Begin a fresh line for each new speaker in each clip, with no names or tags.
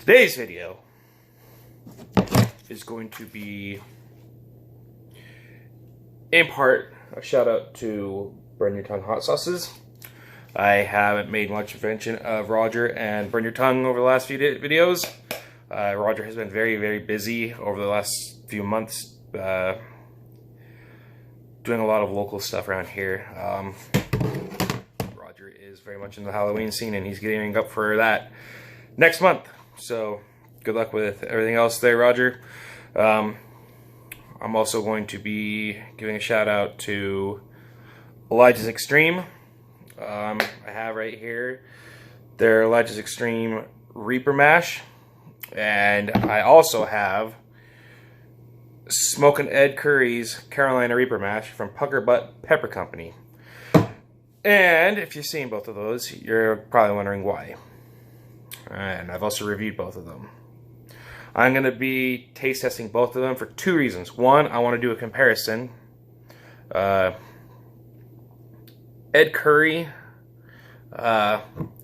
Today's video is going to be, in part, a shout out to Burn Your Tongue Hot Sauces. I haven't made much mention of Roger and Burn Your Tongue over the last few videos. Roger has been very, very busy over the last few months, doing a lot of local stuff around here. Roger is very much in the Halloween scene, and he's getting up for that next month. So, good luck with everything else there, Roger. I'm also going to be giving a shout out to Elijah's Extreme. I have right here their Elijah's Extreme Reaper Mash. And I also have Smokin' Ed Curry's Carolina Reaper Mash from Pucker Butt Pepper Company. And if you've seen both of those, you're probably wondering why. And I've also reviewed both of them. I'm going to be taste testing both of them for two reasons. One, I want to do a comparison. Ed Curry,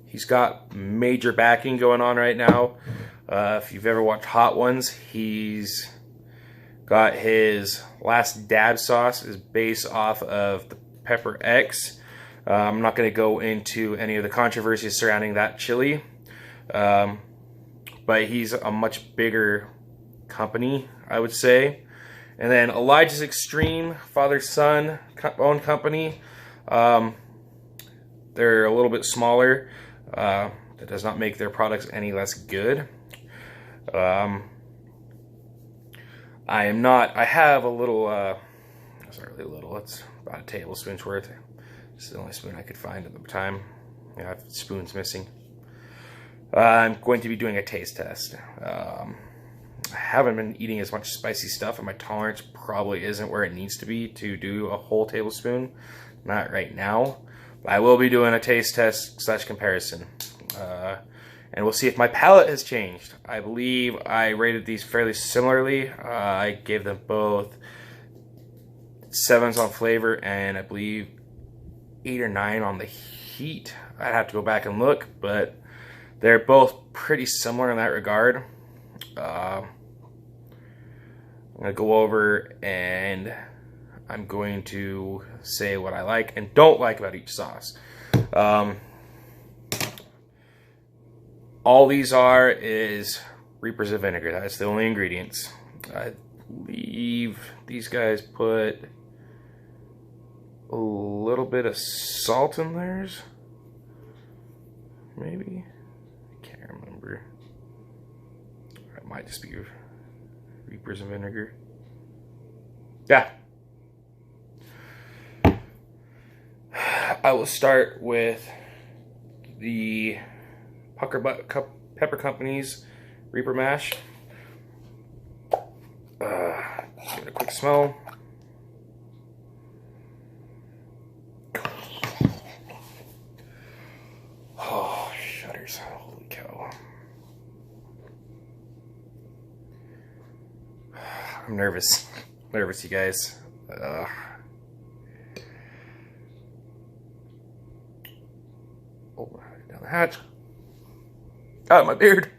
he's got major backing going on right now. If you've ever watched Hot Ones, he's got his last dab sauce is based off of the Pepper X. I'm not going to go into any of the controversies surrounding that chili. But he's a much bigger company, I would say. And then Elijah's Extreme, father-son owned company. They're a little bit smaller. That does not make their products any less good. I have a little, it's not really little, it's about a tablespoon's worth. This is the only spoon I could find at the time. I have spoons missing. I'm going to be doing a taste test. I haven't been eating as much spicy stuff, and my tolerance probably isn't where it needs to be to do a whole tablespoon. Not right now. But I will be doing a taste test / comparison. And we'll see if my palate has changed. I believe I rated these fairly similarly. I gave them both 7s on flavor, and I believe 8 or 9 on the heat. I'd have to go back and look, but they're both pretty similar in that regard. I'm going to go over and I'm going to say what I like and don't like about each sauce. All these are is Reapers of vinegar. That's the only ingredients. I believe these guys put a little bit of salt in theirs. Maybe. Can't remember. It might just be Reapers and vinegar. Yeah. I will start with the Pucker Butt Pepper Company's Reaper Mash. Give it a quick smell. Oh, shudders. Holy cow. I'm nervous. Nervous, you guys. Oh, down the hatch. Out of my beard.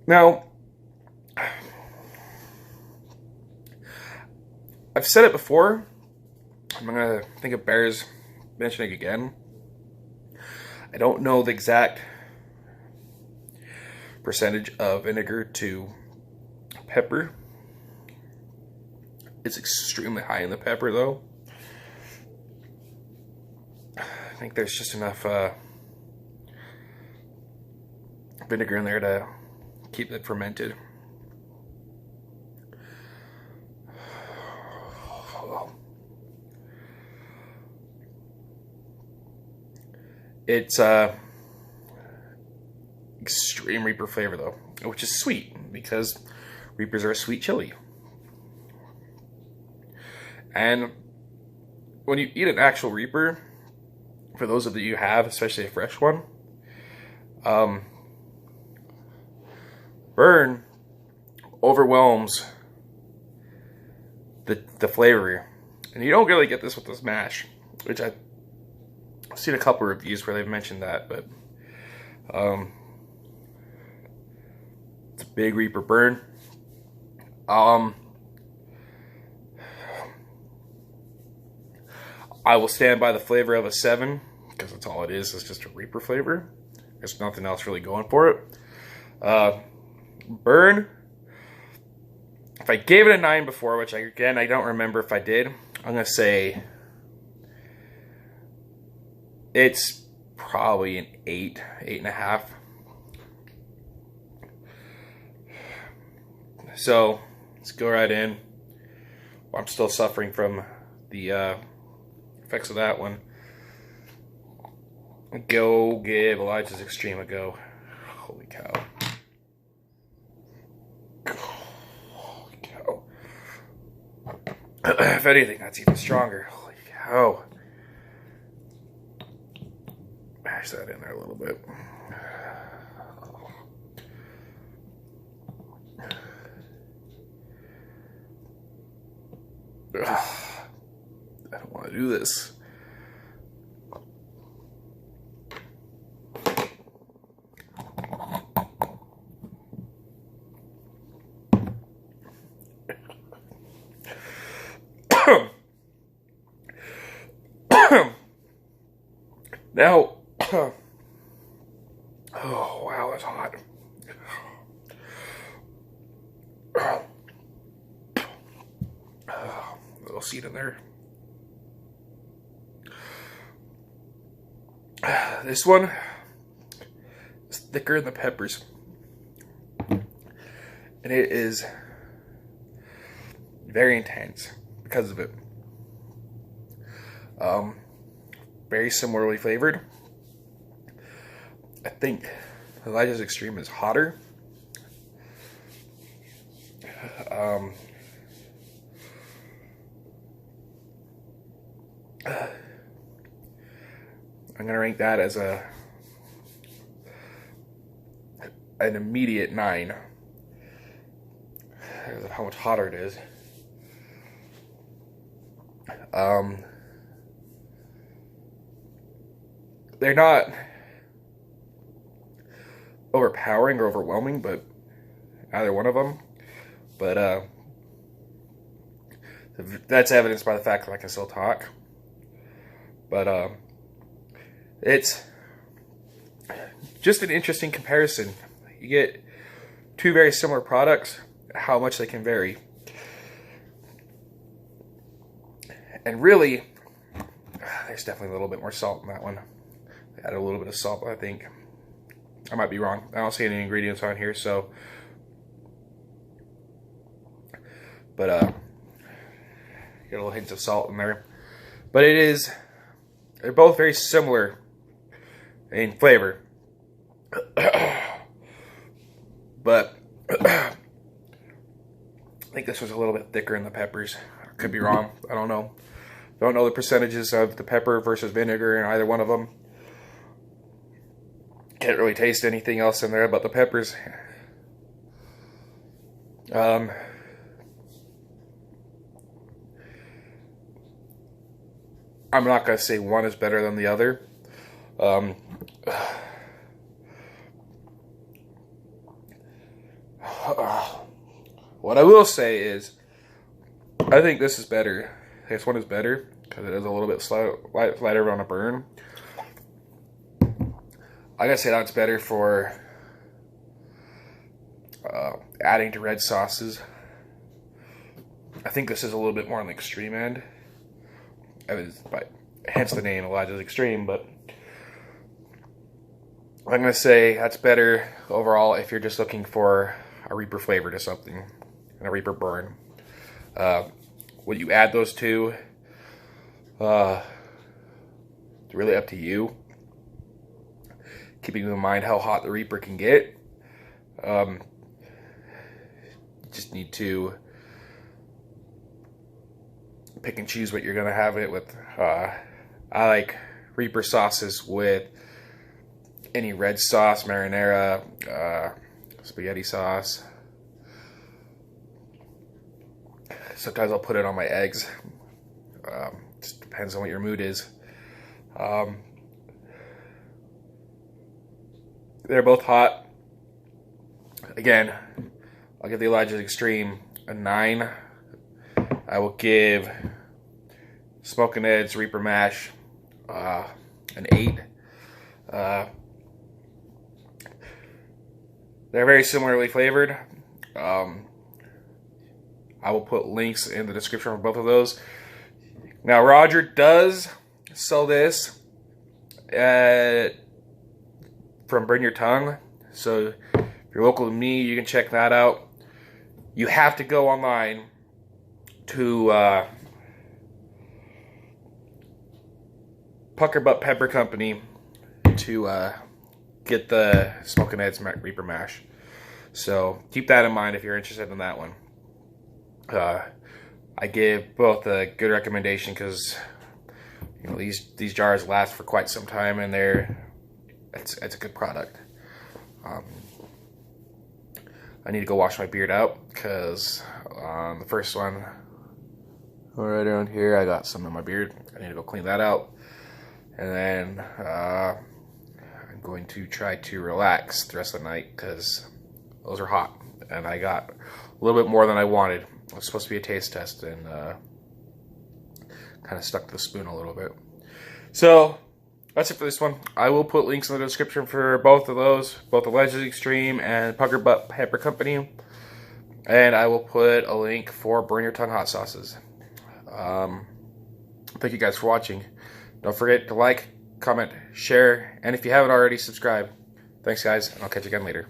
Now, I've said it before. I'm gonna think it bears mentioning again. I don't know the exact percentage of vinegar to pepper. It's extremely high in the pepper, though. I think there's just enough vinegar in there to keep it fermented. It's extreme Reaper flavor, though, which is sweet because Reapers are a sweet chili. And when you eat an actual Reaper, for those of you who have, especially a fresh one, Burn overwhelms the flavor, and you don't really get this with this mash, which I've seen a couple of reviews where they've mentioned that, but it's a big Reaper Burn. I will stand by the flavor of a 7 because that's all it is. It's just a Reaper flavor. There's nothing else really going for it. Burn. If I gave it a 9 before, which I don't remember if I did, I'm going to say it's probably an 8, 8.5. So let's go right in. I'm still suffering from the effects of that one. Go give Elijah's Extreme a go. Holy cow. Holy cow. If anything, that's even stronger. Holy cow. Mash that in there a little bit. I don't want to do this. Now, oh wow, that's hot. Little seed in there. This one is thicker than the peppers, and it is very intense because of it. Very similarly flavored. I think Elijah's Extreme is hotter. I'm gonna rank that as an immediate 9. Because of how much hotter it is. They're not overpowering or overwhelming, but either one of them. But that's evidenced by the fact that I can still talk. But it's just an interesting comparison. You get two very similar products, how much they can vary. And really, there's definitely a little bit more salt in that one. I added a little bit of salt, I think. I might be wrong. I don't see any ingredients on here, so. But get a little hint of salt in there. But they're both very similar in flavor. But I think this was a little bit thicker in the peppers. I could be wrong. I don't know. Don't know the percentages of the pepper versus vinegar in either one of them. Can't really taste anything else in there but the peppers. I'm not going to say one is better than the other. What I will say is, I think this is better. This one is better because it is a little bit lighter on a burn. I gotta say that's better for adding to red sauces. I think this is a little bit more on the extreme end. Hence the name Elijah's Extreme, but I'm gonna say that's better overall if you're just looking for a Reaper flavor to something, and a Reaper burn. What you add those to, it's really up to you. Keeping in mind how hot the Reaper can get. You just need to pick and choose what you're gonna have it with. I like Reaper sauces with any red sauce, marinara, spaghetti sauce. Sometimes I'll put it on my eggs. Just depends on what your mood is. They're both hot. Again, I'll give the Elijah's Extreme a 9. I will give Smokin' Ed's Reaper Mash an 8. They're very similarly flavored. I will put links in the description for both of those. Now, Roger does sell this from Burn Your Tongue. So if you're local to me, you can check that out. You have to go online to Pucker Butt Pepper Company to get the Smokin' Ed's Reaper Mash. So keep that in mind if you're interested in that one. I give both a good recommendation because these jars last for quite some time, and it's a good product. I need to go wash my beard out because on the first one right around here I got some in my beard. I need to go clean that out, and then I'm going to try to relax the rest of the night because those are hot and I got a little bit more than I wanted. It was supposed to be a taste test, and kind of stuck to the spoon a little bit. So that's it for this one. I will put links in the description for both of those, both Elijah's Extreme and Pucker Butt Pepper Company. And I will put a link for Burn Your Tongue hot sauces. Thank you guys for watching. Don't forget to like, comment, share, and if you haven't already, subscribe. Thanks guys, and I'll catch you again later.